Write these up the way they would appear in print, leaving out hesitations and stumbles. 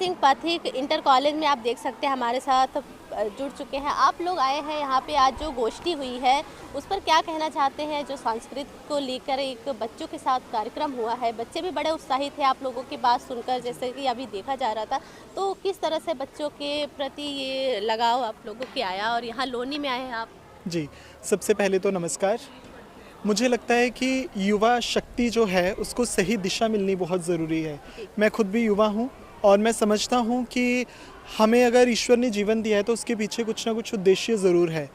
Singh Pathik inter college में आप देख सकते हैं हमारे साथ जुड़ चुके हैं। आप लोग आए हैं यहाँ पे, आज जो गोष्ठी हुई है उस पर क्या कहना चाहते हैं? जो संस्कृत को लेकर एक बच्चों के साथ कार्यक्रम हुआ है, बच्चे भी बड़े उत्साहित थे आप लोगों की बात सुनकर, जैसे कि अभी देखा जा रहा था। तो किस तरह से बच्चों के प्रति ये लगाव आप लोगों के आया और यहाँ लोनी में आए हैं आप? जी, सबसे पहले तो नमस्कार। मुझे लगता है कि युवा शक्ति जो है उसको सही दिशा मिलनी बहुत ज़रूरी है। मैं खुद भी युवा हूँ और मैं समझता हूँ कि हमें अगर ईश्वर ने जीवन दिया है तो उसके पीछे कुछ ना कुछ उद्देश्य ज़रूर है।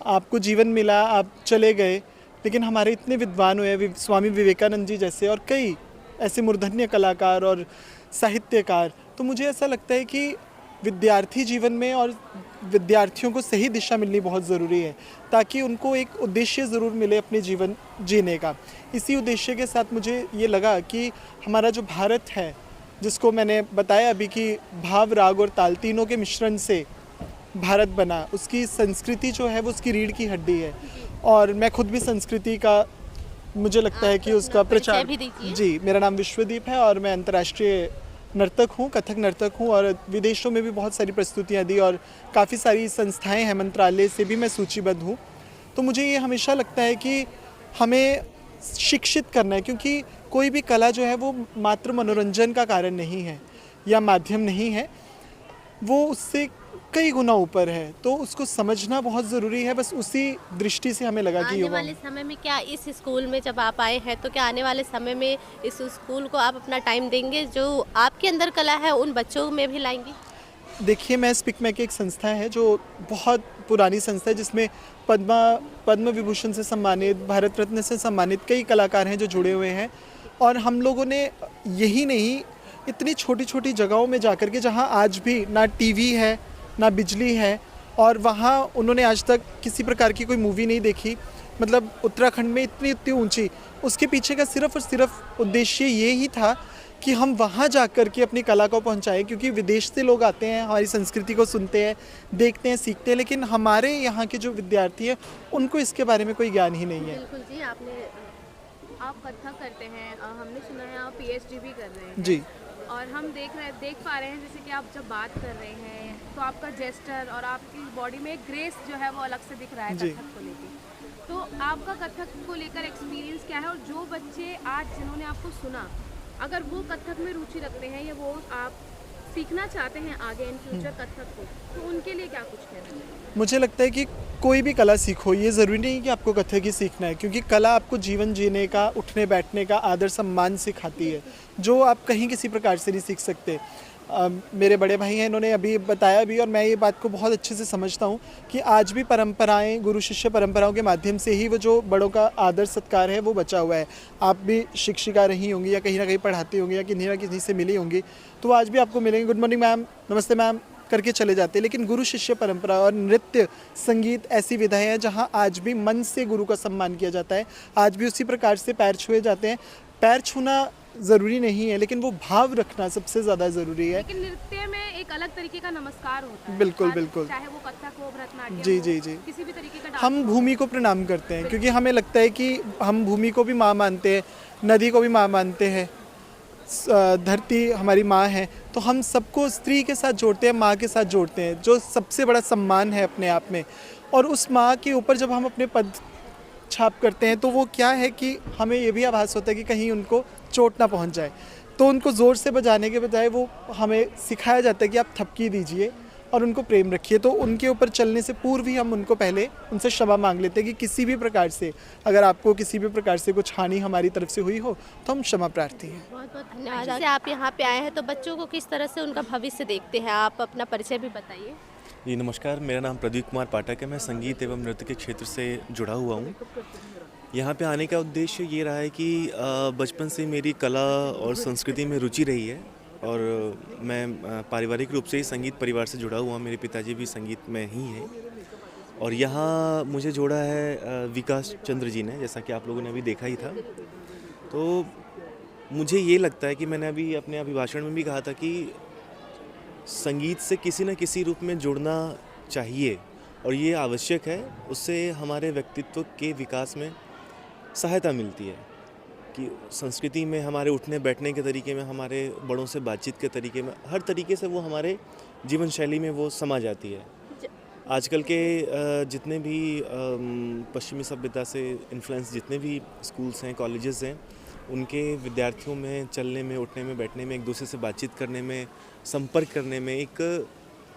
आपको जीवन मिला, आप चले गए, लेकिन हमारे इतने विद्वान हुए, स्वामी विवेकानंद जी जैसे और कई ऐसे मूर्धन्य कलाकार और साहित्यकार। तो मुझे ऐसा लगता है कि विद्यार्थी जीवन में और विद्यार्थियों को सही दिशा मिलनी बहुत ज़रूरी है, ताकि उनको एक उद्देश्य ज़रूर मिले अपने जीवन जीने का। इसी उद्देश्य के साथ मुझे ये लगा कि हमारा जो भारत है, जिसको मैंने बताया अभी कि भाव, राग और ताल तीनों के मिश्रण से भारत बना, उसकी संस्कृति जो है वो उसकी रीढ़ की हड्डी है। और मैं खुद भी संस्कृति का, मुझे लगता है कि उसका प्रचार जी, मेरा नाम विश्वदीप है और मैं अंतर्राष्ट्रीय नर्तक हूँ, कथक नर्तक हूँ और विदेशों में भी बहुत सारी प्रस्तुतियाँ दी और काफ़ी सारी संस्थाएं हैं, मंत्रालय से भी मैं सूचीबद्ध हूँ। तो मुझे ये हमेशा लगता है कि हमें शिक्षित करना है, क्योंकि कोई भी कला जो है वो मात्र मनोरंजन का कारण नहीं है या माध्यम नहीं है, वो उससे कई गुना ऊपर है। तो उसको समझना बहुत ज़रूरी है। बस उसी दृष्टि से हमें लगा कि आने वाले समय में क्या इस स्कूल में जब आप आए हैं तो क्या आने वाले समय में इस स्कूल को आप अपना टाइम देंगे, जो आपके अंदर कला है उन बच्चों में भी लाएंगे? देखिए, मैं स्पिकमैक एक संस्था है जो बहुत पुरानी संस्था है, जिसमें पद्म विभूषण से सम्मानित, भारत रत्न से सम्मानित कई कलाकार हैं जो जुड़े हुए हैं। और हम लोगों ने यही नहीं, इतनी छोटी छोटी जगहों में जाकर के, जहां आज भी ना टीवी है ना बिजली है, और वहाँ उन्होंने आज तक किसी प्रकार की कोई मूवी नहीं देखी, मतलब उत्तराखंड में इतनी इतनी ऊंची, उसके पीछे का सिर्फ और सिर्फ उद्देश्य ये ही था कि हम वहाँ जा कर के अपनी कला को पहुँचाएं। क्योंकि विदेश से लोग आते हैं, हमारी संस्कृति को सुनते हैं, देखते हैं, सीखते हैं, लेकिन हमारे यहाँ के जो विद्यार्थी हैं उनको इसके बारे में कोई ज्ञान ही नहीं है। बिल्कुल जी, आप कथक करते हैं, हमने सुना है आप पीएचडी भी कर रहे हैं जी। और हम देख पा रहे हैं, जैसे कि आप जब बात कर रहे हैं तो आपका जेस्टर और आपकी बॉडी में ग्रेस जो है वो अलग से दिख रहा है कथक को लेकर। तो आपका कथक को लेकर एक्सपीरियंस क्या है? और जो बच्चे आज जिन्होंने आपको सुना, अगर वो कथक में रुचि रखते हैं या वो आप सीखना चाहते हैं आगे इन फ्यूचर कथक को, तो उनके लिए क्या कुछ कहना है? मुझे लगता है कि कोई भी कला सीखो, ये ज़रूरी नहीं कि आपको कथक ही सीखना है, क्योंकि कला आपको जीवन जीने का, उठने बैठने का, आदर सम्मान सिखाती है, जो आप कहीं किसी प्रकार से नहीं सीख सकते। मेरे बड़े भाई हैं, इन्होंने अभी बताया भी, और मैं ये बात को बहुत अच्छे से समझता हूँ कि आज भी परंपराएं, गुरु शिष्य परंपराओं के माध्यम से ही वो जो बड़ों का आदर सत्कार है वो बचा हुआ है। आप भी शिक्षिका रही होंगी या कहीं ना कहीं पढ़ाती होंगी या किन्हीं ना किसी से मिली होंगी, तो आज भी आपको मिलेंगे, गुड मॉर्निंग मैम, नमस्ते मैम करके चले जाते हैं। लेकिन गुरु शिष्य परंपरा और नृत्य, संगीत ऐसी विधाएं हैं जहाँ आज भी मन से गुरु का सम्मान किया जाता है। आज भी उसी प्रकार से पैर छुए जाते हैं। पैर छूना ज़रूरी नहीं है, लेकिन वो भाव रखना सबसे ज़्यादा ज़रूरी है। लेकिन नृत्य में एक अलग तरीके का नमस्कार होता है। बिल्कुल बिल्कुल, चाहे वो कथक हो, भरतनाट्यम जी हो, जी जी। किसी भी तरीके का हम भूमि को प्रणाम करते हैं, क्योंकि हमें लगता है कि हम भूमि को भी माँ मानते हैं, नदी को भी माँ मानते हैं, धरती हमारी माँ है, तो हम सबको स्त्री के साथ जोड़ते हैं, माँ के साथ जोड़ते हैं, जो सबसे बड़ा सम्मान है अपने आप में। और उस माँ के ऊपर जब हम अपने पद छाप करते हैं तो वो क्या है कि हमें ये भी आभास होता है कि कहीं उनको चोट ना पहुंच जाए, तो उनको ज़ोर से बजाने के बजाय वो हमें सिखाया जाता है कि आप थपकी दीजिए और उनको प्रेम रखिए। तो उनके ऊपर चलने से पूर्व ही हम उनको पहले उनसे क्षमा मांग लेते हैं कि किसी भी प्रकार से, अगर आपको किसी भी प्रकार से कुछ हानि हमारी तरफ से हुई हो तो हम क्षमा प्रार्थी हैं। बहुत बहुत धन्यवाद। जैसे आप यहाँ पे आए हैं तो बच्चों को किस तरह से उनका भविष्य देखते हैं, आप अपना परिचय भी बताइए। जी नमस्कार, मेरा नाम प्रदीप कुमार पाठक है। मैं संगीत एवं नृत्य के क्षेत्र से जुड़ा हुआ हूँ। यहाँ पे आने का उद्देश्य ये रहा है कि बचपन से मेरी कला और संस्कृति में रुचि रही है और मैं पारिवारिक रूप से ही संगीत परिवार से जुड़ा हुआ हूँ। मेरे पिताजी भी संगीत में ही हैं और यहाँ मुझे जोड़ा है विकास चंद्र जी ने, जैसा कि आप लोगों ने अभी देखा ही था। तो मुझे ये लगता है कि मैंने अभी अपने अभिभाषण में भी कहा था कि संगीत से किसी न किसी रूप में जुड़ना चाहिए और ये आवश्यक है। उससे हमारे व्यक्तित्व के विकास में सहायता मिलती है। कि संस्कृति में हमारे उठने बैठने के तरीके में, हमारे बड़ों से बातचीत के तरीके में, हर तरीके से वो हमारे जीवन शैली में वो समा जाती है। आजकल के जितने भी पश्चिमी सभ्यता से इन्फ्लुएंस जितने भी स्कूल्स हैं, कॉलेजेस हैं, उनके विद्यार्थियों में चलने में, उठने में, बैठने में, एक दूसरे से बातचीत करने में, संपर्क करने में एक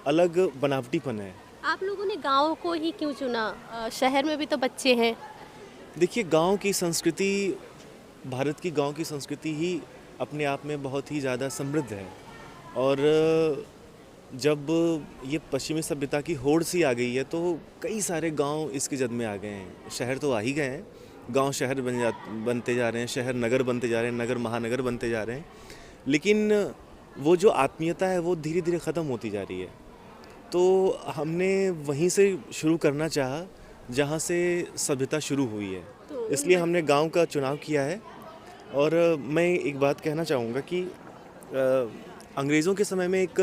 अलग बनावटीपन है। आप लोगों ने गाँव को ही क्यों चुना? शहर में भी तो बच्चे हैं। देखिए, गांव की संस्कृति, भारत की गांव की संस्कृति ही अपने आप में बहुत ही ज़्यादा समृद्ध है। और जब ये पश्चिमी सभ्यता की होड़ सी आ गई है तो कई सारे गांव इसकी जद में आ गए हैं। शहर तो आ ही गए हैं, गांव शहर बनते जा रहे हैं, शहर नगर बनते जा रहे हैं, नगर महानगर बनते जा रहे हैं, लेकिन वो जो आत्मीयता है वो धीरे धीरे ख़त्म होती जा रही है। तो हमने वहीं से शुरू करना चाहा जहाँ से सभ्यता शुरू हुई है, इसलिए हमने गांव का चुनाव किया है। और मैं एक बात कहना चाहूँगा कि अंग्रेज़ों के समय में एक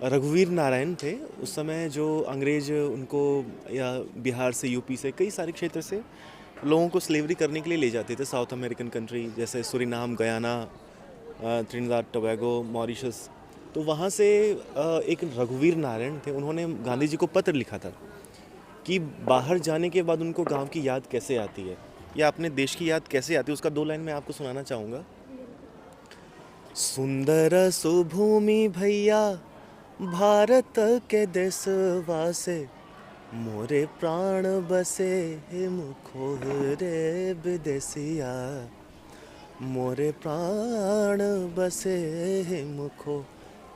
रघुवीर नारायण थे। उस समय जो अंग्रेज़ उनको या बिहार से, यूपी से, कई सारे क्षेत्र से लोगों को स्लेवरी करने के लिए ले जाते थे, साउथ अमेरिकन कंट्री जैसे Suriname, Guyana, Trinidad Tobago, Mauritius. तो वहाँ से एक रघुवीर नारायण थे, उन्होंने गांधी जी को पत्र लिखा था कि बाहर जाने के बाद उनको गांव की याद कैसे आती है या अपने देश की याद कैसे आती है। उसका 2 लाइन मैं आपको सुनाना चाहूँगा। सुंदर सुभूमि भैया भारत के देशवासे, मोरे प्राण बसे मुखो रे विदेशिया, मोरे प्राण बसे मुखो।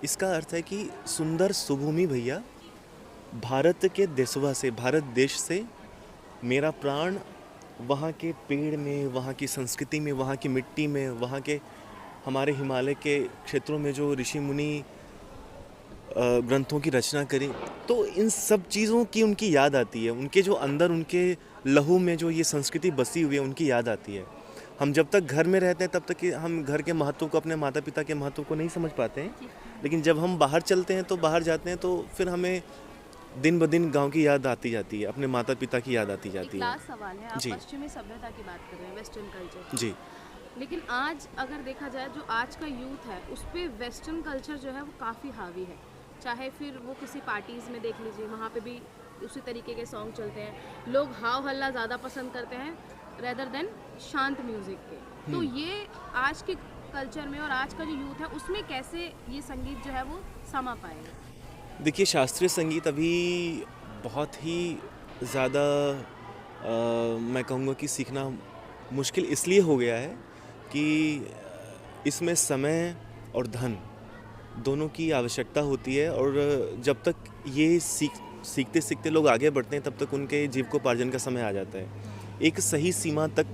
इसका अर्थ है कि सुंदर सुभूमि भैया, भारत के देशवा से, भारत देश से मेरा प्राण वहाँ के पेड़ में, वहाँ की संस्कृति में, वहाँ की मिट्टी में, वहाँ के हमारे हिमालय के क्षेत्रों में जो ऋषि मुनि ग्रंथों की रचना करी, तो इन सब चीज़ों की उनकी याद आती है। उनके जो अंदर, उनके लहू में जो ये संस्कृति बसी हुई है, उनकी याद आती है। हम जब तक घर में रहते हैं तब तक हम घर के महत्व को, अपने माता पिता के महत्व को नहीं समझ पाते हैं, लेकिन जब हम बाहर चलते हैं, तो बाहर जाते हैं, तो फिर हमें दिन ब दिन गांव की याद आती जाती है, अपने माता पिता की याद आती जाती है। लास्ट सवाल है, आप पश्चिमी सभ्यता की बात कर रहे हैं, वेस्टर्न कल्चर जी, लेकिन आज अगर देखा जाए जो आज का यूथ है उस पर वेस्टर्न कल्चर जो है वो काफ़ी हावी है। चाहे फिर वो किसी पार्टीज़ में देख लीजिए, वहाँ पे भी उसी तरीके के सॉन्ग चलते हैं। लोग हाव हल्ला ज़्यादा पसंद करते हैं रेदर देन शांत म्यूज़िक के। तो ये आज के कल्चर में और आज का जो यूथ है उसमें कैसे ये संगीत जो है वो समा पाएगा? देखिए, शास्त्रीय संगीत अभी बहुत ही ज़्यादा मैं कहूँगा कि सीखना मुश्किल इसलिए हो गया है कि इसमें समय और धन दोनों की आवश्यकता होती है। और जब तक ये सीखते सीखते लोग आगे बढ़ते हैं, तब तक उनके जीविकोपार्जन का समय आ जाता है। एक सही सीमा तक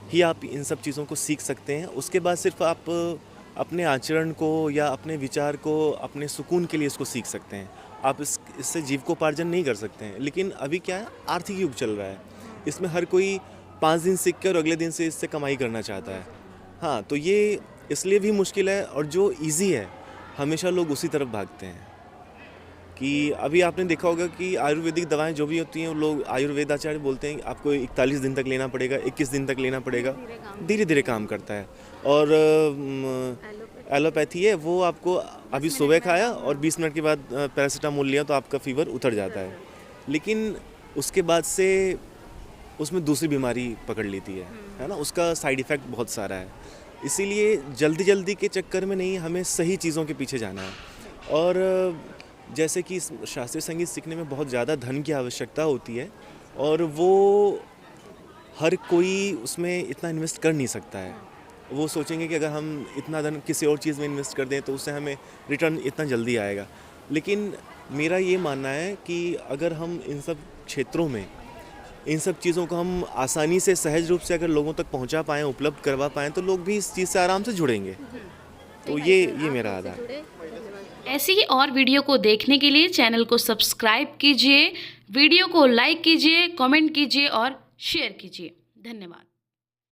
ही आप इन सब चीज़ों को सीख सकते हैं। उसके बाद सिर्फ आप अपने आचरण को या अपने विचार को अपने सुकून के लिए इसको सीख सकते हैं। आप इससे जीविकोपार्जन नहीं कर सकते हैं। लेकिन अभी क्या है, आर्थिक युग चल रहा है, इसमें हर कोई 5 दिन सीख के और अगले दिन से इससे कमाई करना चाहता है। हाँ, तो ये इसलिए भी मुश्किल है। और जो ईजी है हमेशा लोग उसी तरफ भागते हैं। कि अभी आपने देखा होगा कि आयुर्वेदिक दवाएं जो भी होती हैं, लोग आयुर्वेदाचार्य बोलते हैं आपको 41 दिन तक लेना पड़ेगा, 21 दिन तक लेना पड़ेगा, धीरे धीरे काम करता है। और एलोपैथी है, वो आपको अभी सुबह खाया और 20 मिनट के बाद पैरासीटामोल लिया तो आपका फीवर उतर जाता है। लेकिन उसके बाद से उसमें दूसरी बीमारी पकड़ लेती है ना, उसका साइड इफ़ेक्ट बहुत सारा है। इसीलिए जल्दी जल्दी के चक्कर में नहीं, हमें सही चीज़ों के पीछे जाना है। और जैसे कि शास्त्रीय संगीत सीखने में बहुत ज़्यादा धन की आवश्यकता होती है और वो हर कोई उसमें इतना इन्वेस्ट कर नहीं सकता है। वो सोचेंगे कि अगर हम इतना धन किसी और चीज़ में इन्वेस्ट कर दें तो उससे हमें रिटर्न इतना जल्दी आएगा। लेकिन मेरा ये मानना है कि अगर हम इन सब क्षेत्रों में इन सब चीज़ों को हम आसानी से, सहज रूप से अगर लोगों तक पहुंचा पाएँ, उपलब्ध करवा पाएँ, तो लोग भी इस चीज़ से आराम से जुड़ेंगे। तो ये मेरा आधार है। ऐसी ही और वीडियो को देखने के लिए चैनल को सब्सक्राइब कीजिए, वीडियो को लाइक कीजिए, कमेंट कीजिए और शेयर कीजिए। धन्यवाद।